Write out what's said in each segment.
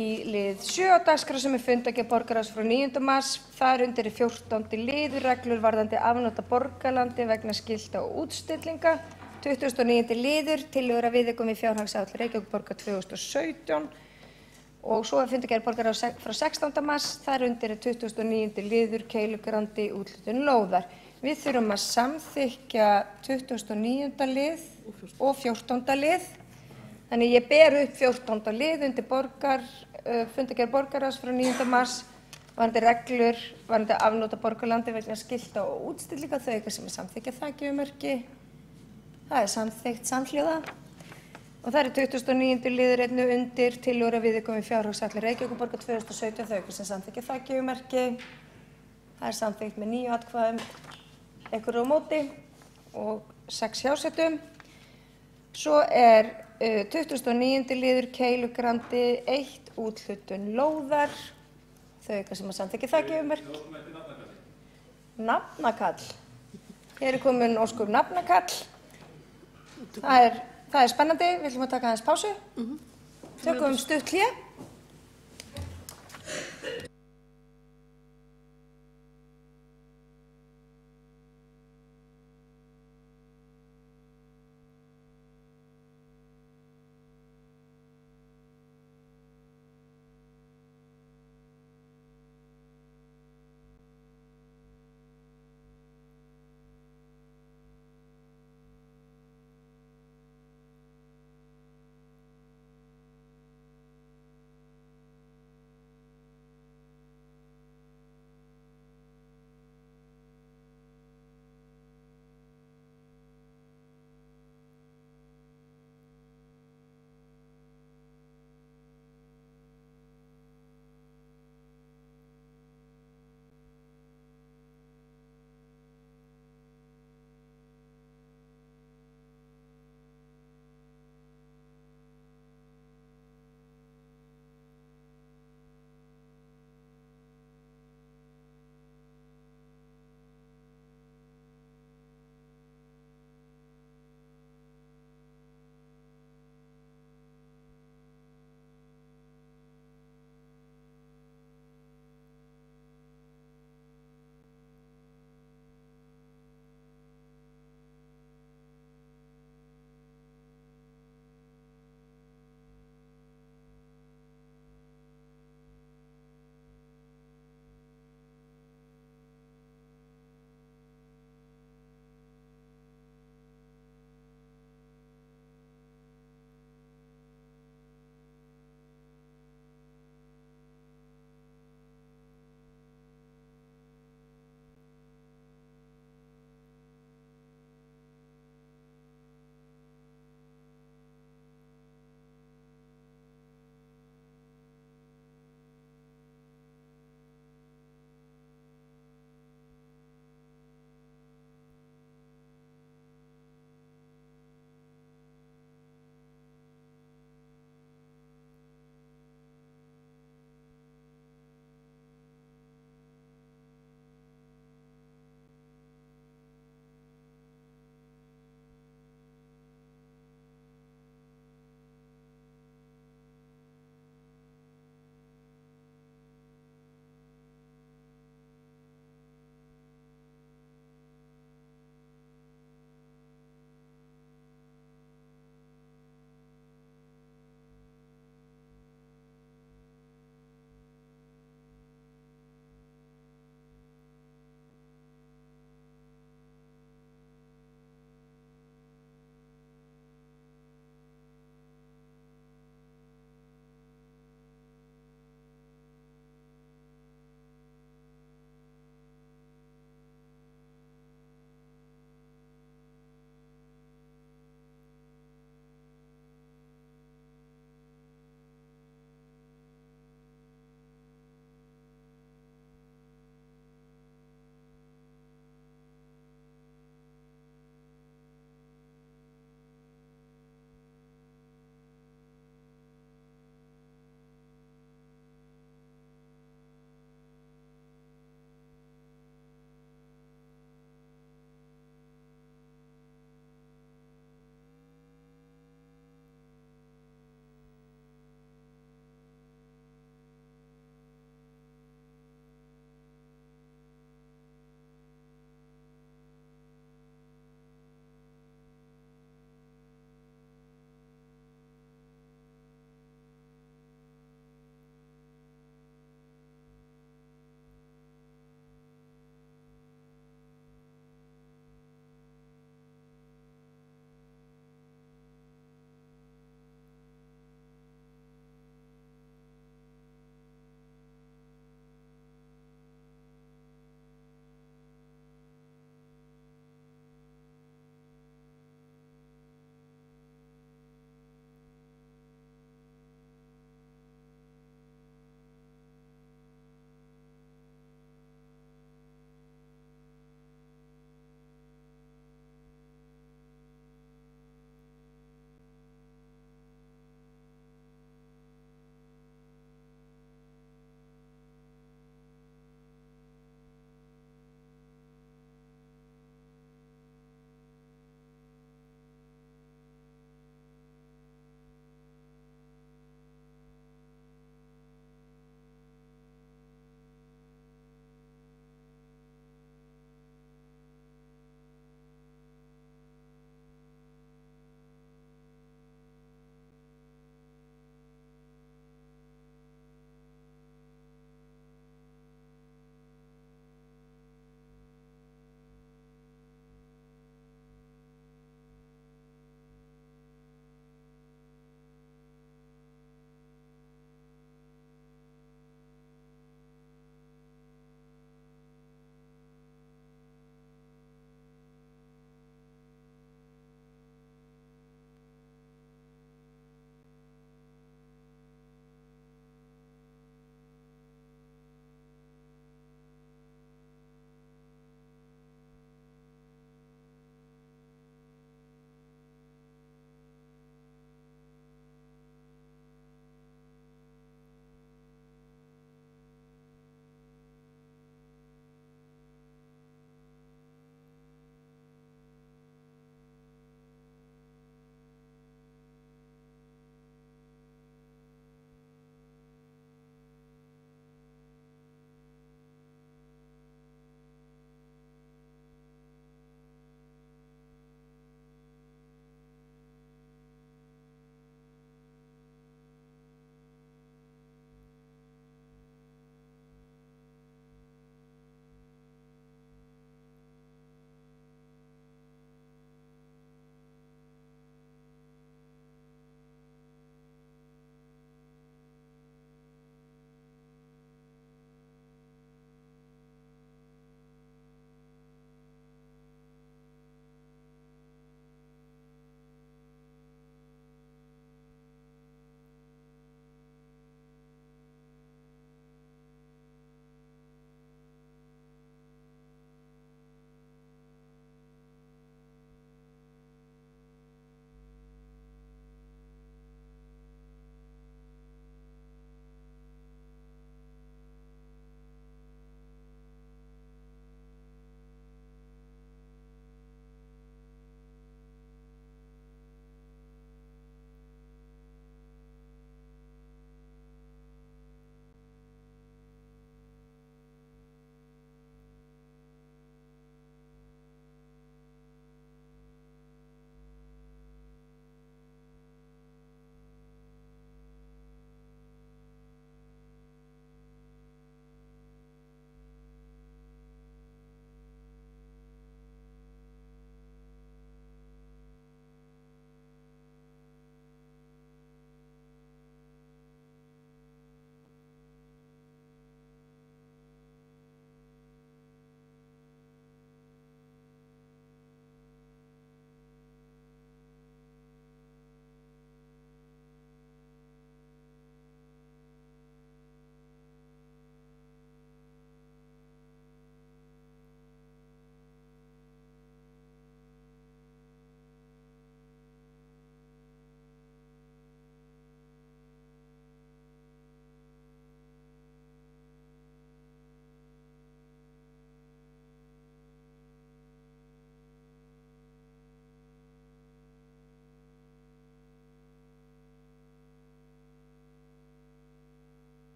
Í lið 7 á dagskrá sem fundargerð borgarráðs frá 9. mars. Þar undir 14. liður reglur varðandi afnot af borgarlandi vegna skilta og útstillinga. 29. liður tillögur að viðaukum við fjárhagsáætlun Reykjavíkurborgar 2017. Og svo fundargerð borgarráðs frá 16. mars. Þar undir 29. liður keilugrandi úthlutun lóðar. Við þurfum að samþykkja 29. lið og 14. lið. Þannig ég ber upp 14. lið undir fundargerð borgarráðs frá 9. mars varðandi reglur varðandi afnot af borgarlandi vegna skilta og útstillinga, þau ykkar sem samþykkja þakgjöfumörki. Það samþykkt samhljóða. Og það 29. liður einnig undir tillögur að viðaukum við fjárhagsáætlun Reykjavíkurborgar 2017, þau ykkar sem samþykkja þakgjöfumörki. Það samþykkt með 9 atkvæðum, einhverju á móti og 6 hjásettum. Svo 29. liður keilugrandi 1 úthlutun lóðar, þau ykkar sem samþykkja þakgjöfumörki. Nafnakall. Hér komin ósk nafnakall. Það spennandi, við ætlum að taka aðeins pásu. Tökum stutt hlé.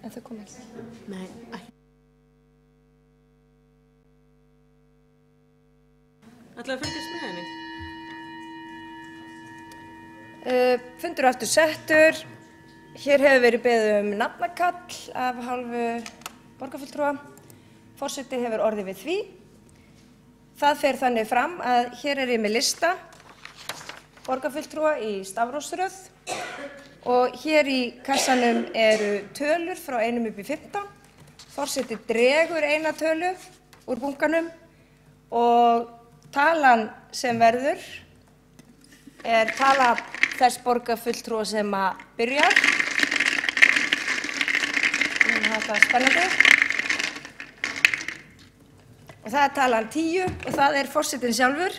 En þau kom ekki. Nei, ekki. Ætlaðu að fylgjast með henni? Fundur aftur settur. Hér hefur verið beðið nafnakall af hálfu borgarfulltrúa. Forseti hefur orðið við því. Það fer þannig fram að hér ég með lista borgarfulltrúa í stafrófsröð og hér í kassanum eru tölur frá 1 upp í 15. Forseti dregur eina tölu úr bunkanum og talan sem verður tala þess borgarfulltrúa sem að byrjar. Það er spennandi. Og það talan 10 og það forsetinn sjálfur.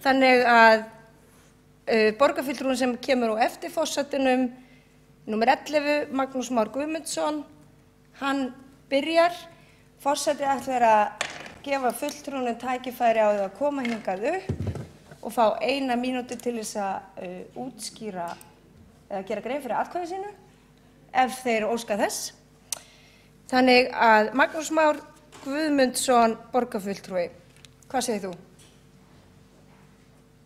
Þannig að borgarfulltrúin sem kemur á eftir forsetinum, númer 11, Magnús Már Guðmundsson, hann byrjar. Forseti ætlar að gefa fulltrúnum tækifæri á því að koma hingað upp og fá 1 mínútu til þess að útskýra eða gera grein fyrir atkvæði sínu ef þeir óska þess. Þannig að Magnús Már Guðmundsson, borgarfulltrúi, hvað segir þú?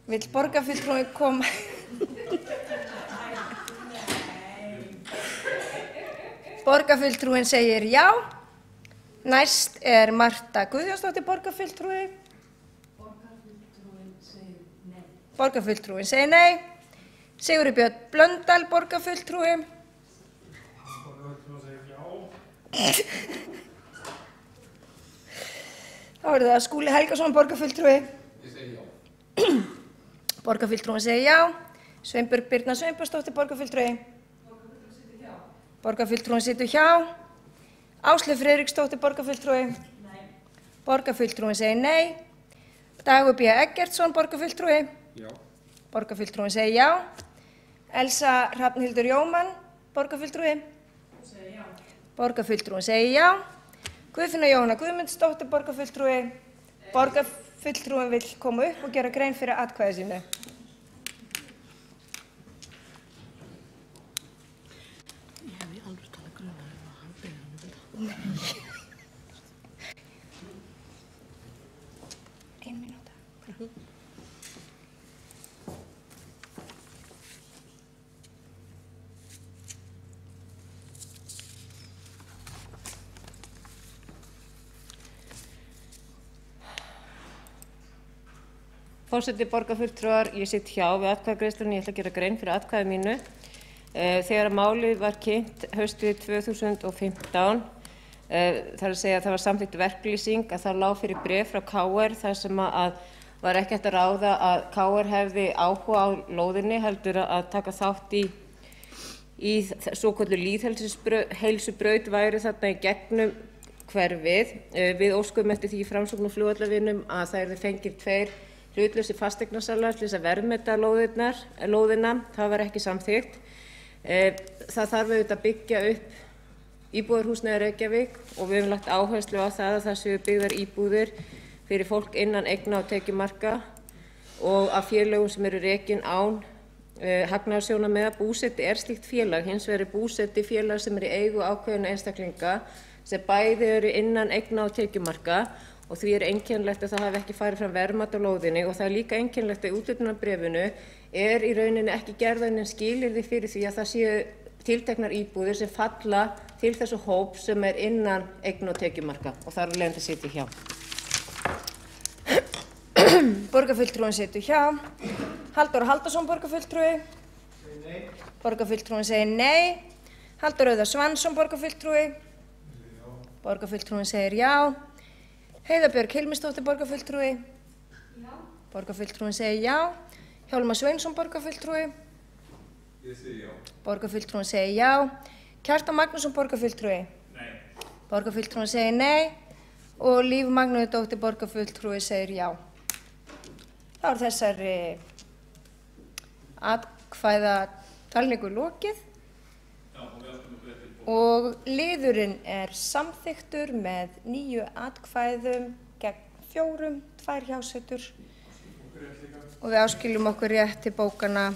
Vill borgarfulltrúi koma? Borgarfulltrúin segir já. Næst Marta Guðjónsdóttir, borgarfulltrúi. Borgarfulltrúin segir nei. Borgarfulltrúin segir nei. Sigurður Björn Blöndal, borgarfulltrúi. Borgarfulltrúin segir já. Þá það Skúli Helgason, borgarfulltrúi. Ég segi já. Borgarfulltrúin segir já. Sveinbjörg Birna Sveinbjörnsdóttir, borgarfulltrúi. Borgarfulltrúin situr hjá. Borgarfulltrúin situr hjá. Áslaug Friðriksdóttir, borgarfulltrúi. Nei. Borgarfulltrúin segir nei. Dagur B. Eggertsson, borgarfulltrúi. Já. Borgarfulltrúin segir já. Elsa Hrafnhildur Jómann, borgarfulltrúi. Hún segir já. Borgarfulltrúin segir já. Guðfinna Jóhanna Guðmundsdóttir, borgarfulltrúi. Borgarfulltrúin vill koma upp og gera grein fyrir atkvæði sínu. Ég hef alveg talað grunar að hann byrja hann um þetta. 1 mínúta. Forseti, borgarfulltrúar, ég sitt hjá við atkvæðagreiðsluna, ég ætla að gera grein fyrir atkvæði mínu. Þegar málið var kynnt haustið 2015, það að segja að það var samþykkt verklýsing að það lá fyrir bréf frá KR þar sem að var ekki hægt að ráða að KR hefði áhuga á lóðinni heldur að taka þátt í svokölluðu lýðheilsubraut væri þarna í gegnum hverfið. Við óskum eftir því í Framsókn og flugvallavinum að það yrðu fengir 2 hlutlausir fasteignasalar til þess að verðmeta lóðina, það var ekki samþykkt. Það þarf auðvitað að byggja upp íbúðarhúsnæði í Reykjavík og við höfum lagt áherslu á það að það séu byggðar íbúðir fyrir fólk innan eigna- og tekjumarka og af félögum sem eru rekin án hagnaðarsjónarmiða. Búseti slíkt félag, hins vegar búseti félag sem í eigu ákveðinna einstaklinga sem bæði eru innan eigna- og tekjumarka. Og því einkennilegt að það hafi ekki farið fram verðmat á lóðinni og það líka einkennilegt að í úthlutunarbréfinu í rauninni ekki gerðar skilyrði fyrir því að það séu tilteknar íbúðir sem falla til þessu hóp sem innan eigna- og tekjumarka og þar af leiðandi situr hjá. Borgarfulltrúin situr hjá. Halldór Halldórsson, borgarfulltrúi. Segir nei. Borgarfulltrúin segir nei. Halldór Auðar Svansson, borgarfulltrúi. Borgarfulltrúin segir já. Heiða Björg Hilmisdóttir, borgarfulltrúi. Já. Borgarfulltrúin segir já. Hjálmar Sveinsson, borgarfulltrúi. Ég segi já. Borgarfulltrúin segir já. Kjartan Magnússon, borgarfulltrúi. Nei. Borgarfulltrúin segir nei. Og Líf Magnúsdóttir, borgarfulltrúi, segir já. Þá þessari atkvæðatalningu lokið. Og liðurinn samþykktur með 9 atkvæðum gegn 4, 2 hjásetur og við áskiljum okkur rétt til bókana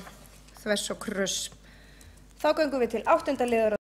þvers og kruss. Þá göngum við til 8. liðar.